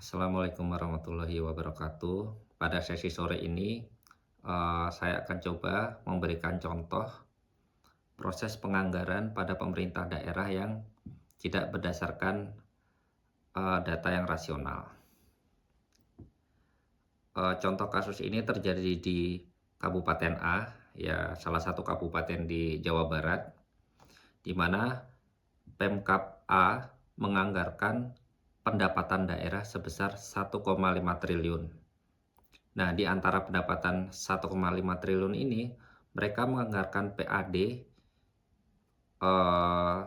Assalamualaikum warahmatullahi wabarakatuh. Pada sesi sore ini, saya akan coba memberikan contoh proses penganggaran pada pemerintah daerah yang tidak berdasarkan data yang rasional. Contoh kasus ini terjadi di Kabupaten A, ya salah satu kabupaten di Jawa Barat, di mana Pemkab A menganggarkan pendapatan daerah sebesar 1,5 triliun. Nah, di antara pendapatan 1,5 triliun ini, mereka menganggarkan PAD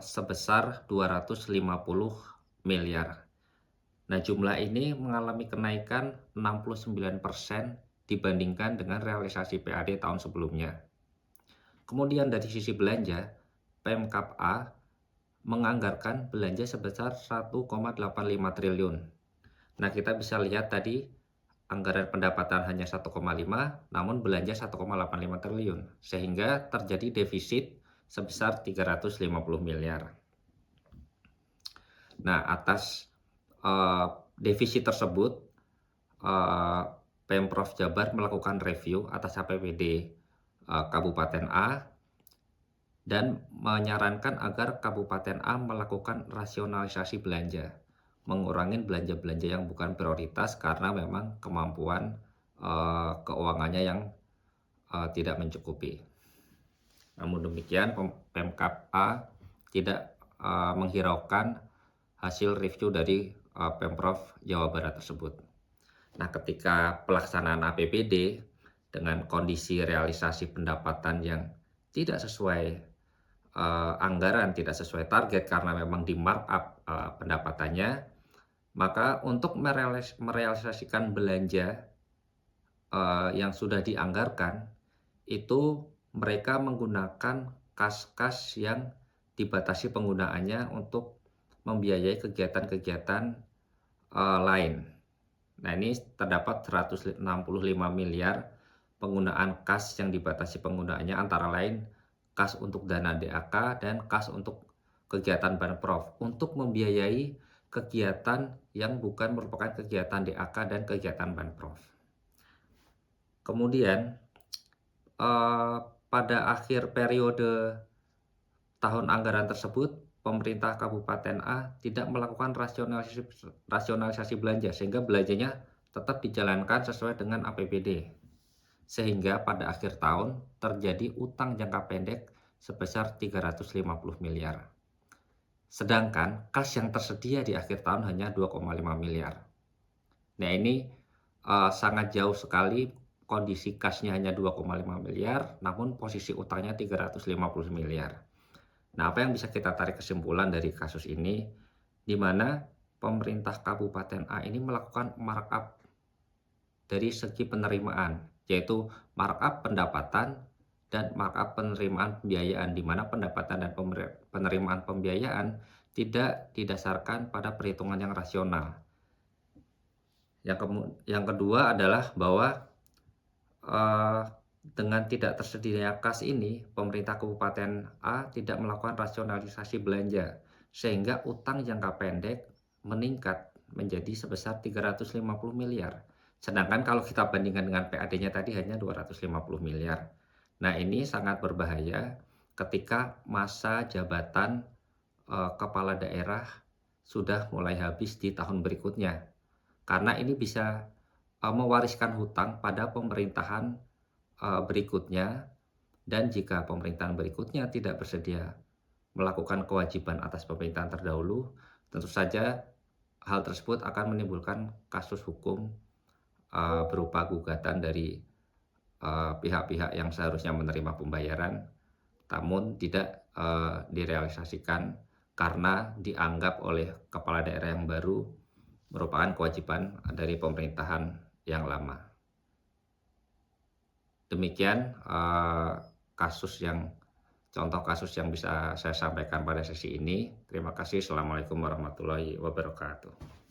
sebesar 250 miliar. Nah, jumlah ini mengalami kenaikan 69% dibandingkan dengan realisasi PAD tahun sebelumnya. Kemudian dari sisi belanja, Pemkab A menganggarkan belanja sebesar 1,85 triliun. Nah, kita bisa lihat tadi anggaran pendapatan hanya 1,5, namun belanja 1,85 triliun, sehingga terjadi defisit sebesar 350 miliar. Nah, atas defisit tersebut, Pemprov Jabar melakukan review atas APBD Kabupaten A dan menyarankan agar Kabupaten A melakukan rasionalisasi belanja, mengurangi belanja-belanja yang bukan prioritas karena memang kemampuan keuangannya yang tidak mencukupi. Namun demikian, Pemkab A tidak menghiraukan hasil review dari Pemprov Jawa Barat tersebut. Nah, ketika pelaksanaan APBD dengan kondisi realisasi pendapatan yang tidak sesuai anggaran, tidak sesuai target karena memang di markup pendapatannya, maka untuk merealisasikan belanja yang sudah dianggarkan, itu mereka menggunakan kas-kas yang dibatasi penggunaannya untuk membiayai kegiatan-kegiatan lain. Nah, ini terdapat 165 miliar penggunaan kas yang dibatasi penggunaannya, antara lain kas untuk dana DAK dan kas untuk kegiatan Banprov untuk membiayai kegiatan yang bukan merupakan kegiatan DAK dan kegiatan Banprov. Kemudian pada akhir periode tahun anggaran tersebut, pemerintah Kabupaten A tidak melakukan rasionalisasi belanja, sehingga belanjanya tetap dijalankan sesuai dengan APBD. Sehingga pada akhir tahun terjadi utang jangka pendek sebesar 350 miliar. Sedangkan kas yang tersedia di akhir tahun hanya 2,5 miliar. Nah, ini sangat jauh sekali, kondisi kasnya hanya 2,5 miliar, namun posisi utangnya 350 miliar. Nah, apa yang bisa kita tarik kesimpulan dari kasus ini, di mana pemerintah Kabupaten A ini melakukan markup dari segi penerimaan, yaitu markup pendapatan dan markup penerimaan pembiayaan, di mana pendapatan dan penerimaan pembiayaan tidak didasarkan pada perhitungan yang rasional. Yang kedua adalah bahwa dengan tidak tersedianya kas ini, pemerintah Kabupaten A tidak melakukan rasionalisasi belanja, sehingga utang jangka pendek meningkat menjadi sebesar 350 miliar. Sedangkan kalau kita bandingkan dengan PAD-nya tadi hanya 250 miliar. Nah, ini sangat berbahaya ketika masa jabatan kepala daerah sudah mulai habis di tahun berikutnya. Karena ini bisa mewariskan hutang pada pemerintahan berikutnya, dan jika pemerintahan berikutnya tidak bersedia melakukan kewajiban atas pemerintahan terdahulu, tentu saja hal tersebut akan menimbulkan kasus hukum berupa gugatan dari pihak-pihak yang seharusnya menerima pembayaran, namun tidak direalisasikan karena dianggap oleh kepala daerah yang baru merupakan kewajiban dari pemerintahan yang lama. Demikian contoh kasus yang bisa saya sampaikan pada sesi ini. Terima kasih. Assalamualaikum warahmatullahi wabarakatuh.